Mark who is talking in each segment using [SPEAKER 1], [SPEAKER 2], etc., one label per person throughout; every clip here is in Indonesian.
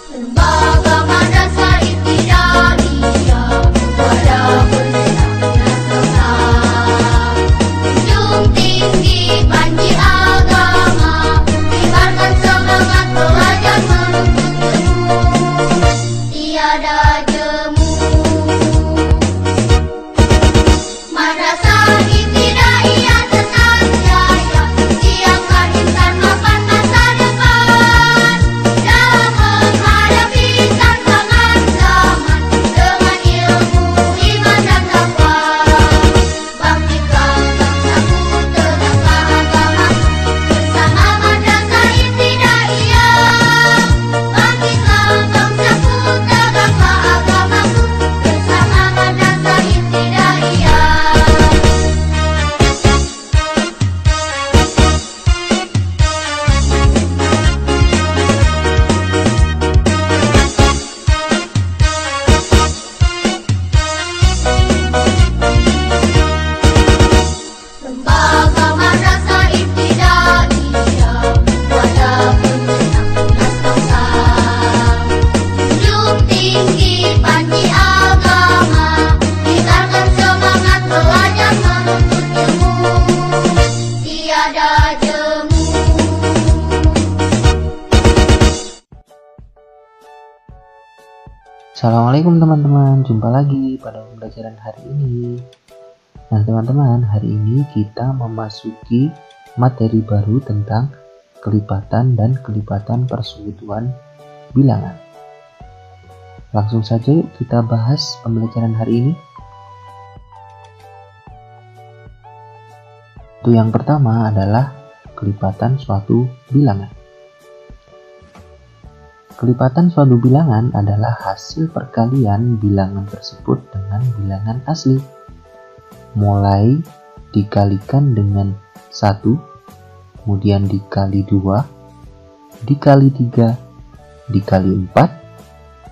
[SPEAKER 1] Lembaga Madrasah Ibtidaiyah pada bersama tetap junjung tinggi panji agama, kibarkan semangat belajar menuntut ilmu, tiada jemu. Madrasah Ibtidaiyah tetap jaya, siapkan insan mapan masa depan dalam menghadapi tantangan zaman dengan ilmu, iman dan takwa. Bangkitkan bangsaku, tegakkan agamaku bersama Madrasah Ibtidaiyah. Bangkitlah bangsaku, tegakkan agamaku bersama Madrasah Ibtidaiyah. Lembaga Madrasah Ibtidaiyah pada benak bangsa, junjung tinggi panji agama, kibarkan semangat belajar menuntut ilmu, tiada jemu.
[SPEAKER 2] Assalamualaikum teman-teman, jumpa lagi pada pembelajaran hari ini. Nah teman-teman, hari ini kita memasuki materi baru tentang kelipatan dan kelipatan persekutuan bilangan. Langsung saja yuk kita bahas pembelajaran hari ini. Itu yang pertama adalah kelipatan suatu bilangan. Kelipatan suatu bilangan adalah hasil perkalian bilangan tersebut dengan bilangan asli. Mulai dikalikan dengan 1, kemudian dikali 2, dikali 3, dikali 4,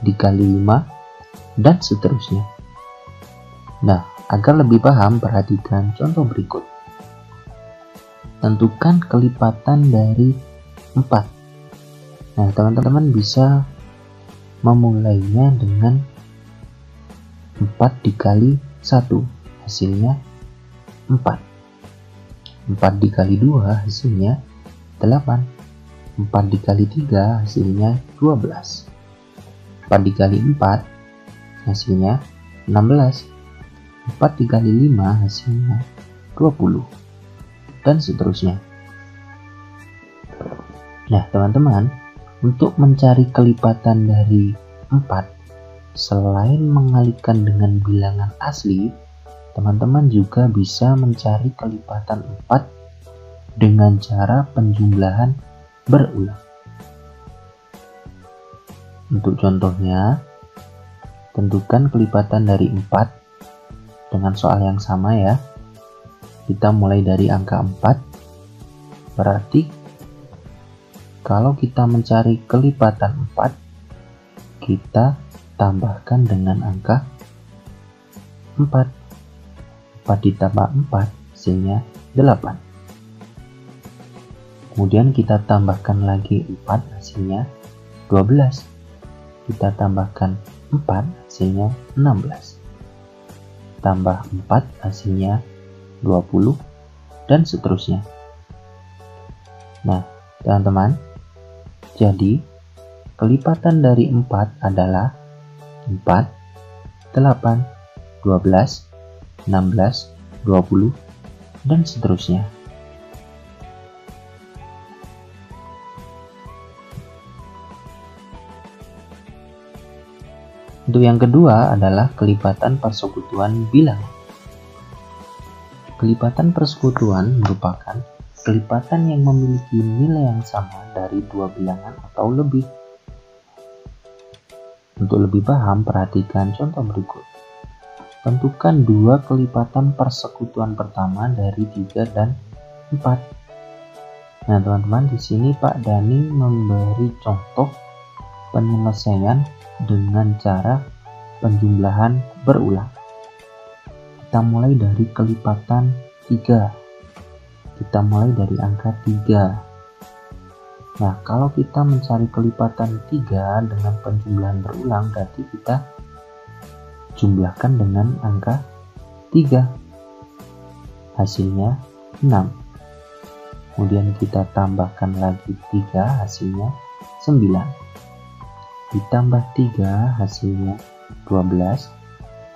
[SPEAKER 2] dikali 5, dan seterusnya. Nah, agar lebih paham, perhatikan contoh berikut. Tentukan kelipatan dari 4. Nah, teman-teman bisa memulainya dengan 4 dikali 1. Hasilnya 4. 4 dikali 2 hasilnya 8. 4 dikali 3 hasilnya 12. 4 dikali 4 hasilnya 16. 4 dikali 5 hasilnya 20. Dan seterusnya. Nah teman-teman, untuk mencari kelipatan dari 4, selain mengalihkan dengan bilangan asli, teman-teman juga bisa mencari kelipatan 4 dengan cara penjumlahan berulang. Untuk contohnya, tentukan kelipatan dari 4 dengan soal yang sama ya. Kita mulai dari angka 4. Berarti kalau kita mencari kelipatan 4, kita tambahkan dengan angka 4. 4 ditambah 4 hasilnya 8. Kemudian kita tambahkan lagi 4 hasilnya 12. Kita tambahkan 4 hasilnya 16. Tambah 4 hasilnya 20, dan seterusnya. Nah teman-teman, jadi kelipatan dari 4 adalah 4, 8, 12, 16, 20, dan seterusnya. Untuk yang kedua adalah kelipatan persekutuan bilangan. Kelipatan persekutuan merupakan kelipatan yang memiliki nilai yang sama dari dua bilangan atau lebih. Untuk lebih paham, perhatikan contoh berikut. Tentukan dua kelipatan persekutuan pertama dari 3 dan 4. Nah, teman-teman, di sini Pak Dani memberi contoh penyelesaian dengan cara penjumlahan berulang. Kita mulai dari kelipatan 3. Kita mulai dari angka 3. Nah, kalau kita mencari kelipatan 3 dengan penjumlahan berulang, berarti kita jumlahkan dengan angka 3. Hasilnya 6. Kemudian kita tambahkan lagi 3, hasilnya 9. Ditambah 3, hasilnya 12.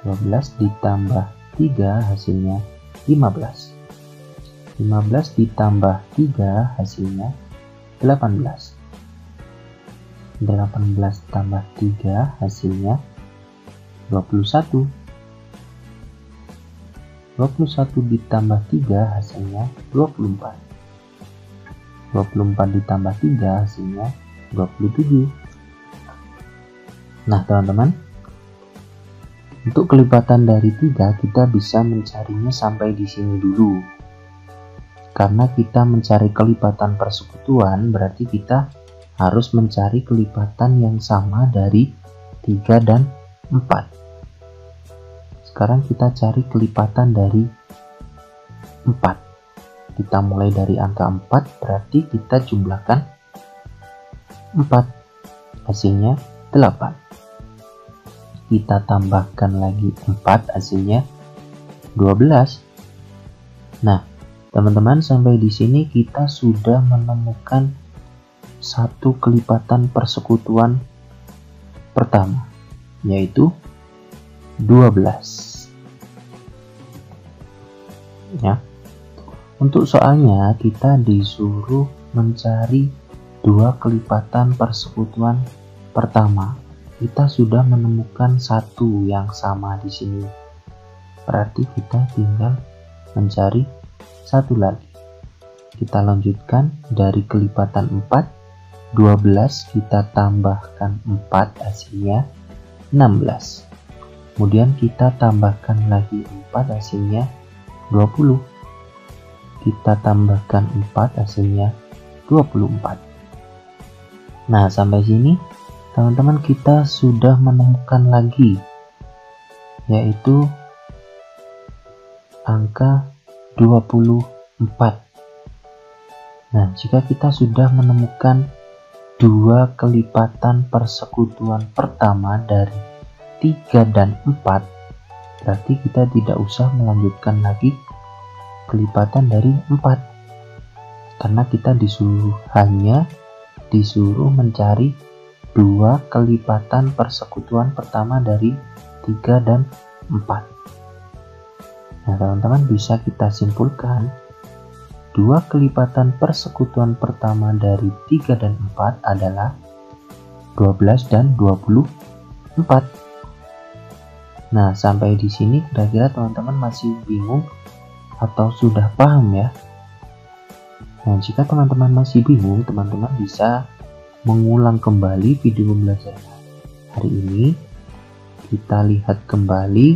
[SPEAKER 2] 12 ditambah 3, hasilnya 15. 15 ditambah 3, hasilnya 18. 18 tambah 3, hasilnya 21. 21 ditambah 3, hasilnya 24. 24 ditambah 3, hasilnya 27. Nah, teman-teman, untuk kelipatan dari 3 kita bisa mencarinya sampai di sini dulu. Karena kita mencari kelipatan persekutuan, berarti kita harus mencari kelipatan yang sama dari 3 dan 4. Sekarang kita cari kelipatan dari 4. Kita mulai dari angka 4, berarti kita jumlahkan 4. Hasilnya 8. Kita tambahkan lagi 4, hasilnya 12. Nah, teman-teman, sampai di sini kita sudah menemukan satu kelipatan persekutuan pertama, yaitu 12. Ya. Untuk soalnya kita disuruh mencari 2 kelipatan persekutuan pertama. Kita sudah menemukan satu yang sama di sini. Berarti kita tinggal mencari satu lagi. Kita lanjutkan dari kelipatan 4, 12 kita tambahkan 4, hasilnya 16. Kemudian kita tambahkan lagi 4, hasilnya 20. Kita tambahkan 4, hasilnya 24. Nah, sampai sini teman-teman kita sudah menemukan lagi, yaitu angka 24. Nah, jika kita sudah menemukan 2 kelipatan persekutuan pertama dari 3 dan 4, berarti kita tidak usah melanjutkan lagi kelipatan dari 4. Karena kita hanya disuruh mencari 2 kelipatan persekutuan pertama dari 3 dan 4. Nah, teman-teman, bisa kita simpulkan 2 kelipatan persekutuan pertama dari 3 dan 4 adalah 12 dan 24. Nah, sampai di sini kira-kira teman-teman masih bingung atau sudah paham ya? Nah, jika teman-teman masih bingung, teman-teman bisa mengulang kembali video pembelajaran hari ini. Kita lihat kembali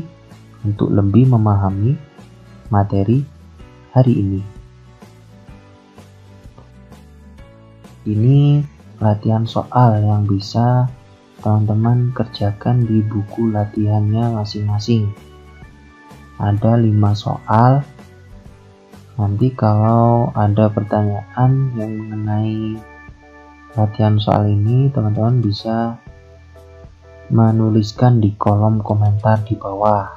[SPEAKER 2] untuk lebih memahami materi hari ini. Ini latihan soal yang bisa teman-teman kerjakan di buku latihannya masing-masing. Ada 5 soal. Nanti kalau ada pertanyaan yang mengenai latihan soal ini, teman-teman bisa menuliskan di kolom komentar di bawah.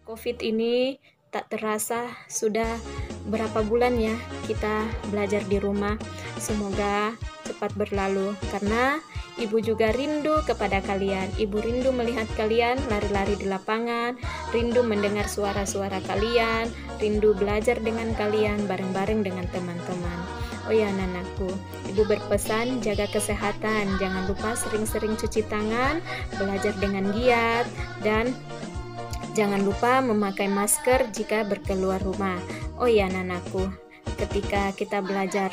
[SPEAKER 3] COVID ini tak terasa sudah berapa bulan ya kita belajar di rumah. Semoga cepat berlalu karena Ibu juga rindu kepada kalian. Ibu rindu melihat kalian lari-lari di lapangan, rindu mendengar suara-suara kalian, rindu belajar dengan kalian bareng-bareng dengan teman-teman. Oh ya anak-anakku, Ibu berpesan jaga kesehatan, jangan lupa sering-sering cuci tangan, belajar dengan giat, dan jangan lupa memakai masker jika berkeluar rumah. Oh ya anak-anakku, ketika kita belajar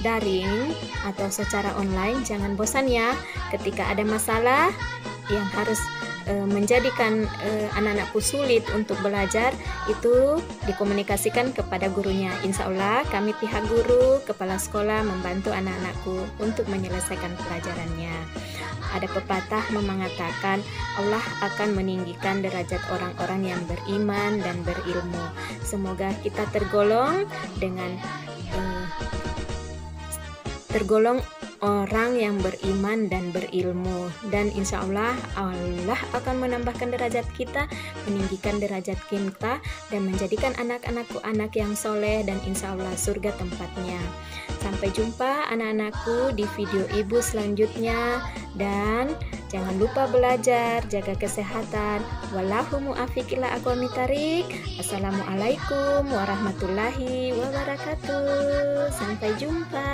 [SPEAKER 3] daring atau secara online, jangan bosan ya. Ketika ada masalah yang harus menjadikan anak-anakku sulit untuk belajar, itu dikomunikasikan kepada gurunya. Insya Allah kami pihak guru, kepala sekolah membantu anak-anakku untuk menyelesaikan pelajarannya. Ada pepatah mengatakan Allah akan meninggikan derajat orang-orang yang beriman dan berilmu. Semoga kita tergolong orang yang beriman dan berilmu, dan insya Allah Allah akan menambahkan derajat kita, meninggikan derajat kita, dan menjadikan anak-anakku anak yang soleh, dan insya Allah surga tempatnya. Sampai jumpa anak-anakku di video ibu selanjutnya, dan jangan lupa belajar, jaga kesehatan. Wallahu muwaffiq ila aqwamit thariq. Assalamualaikum warahmatullahi wabarakatuh. Sampai jumpa.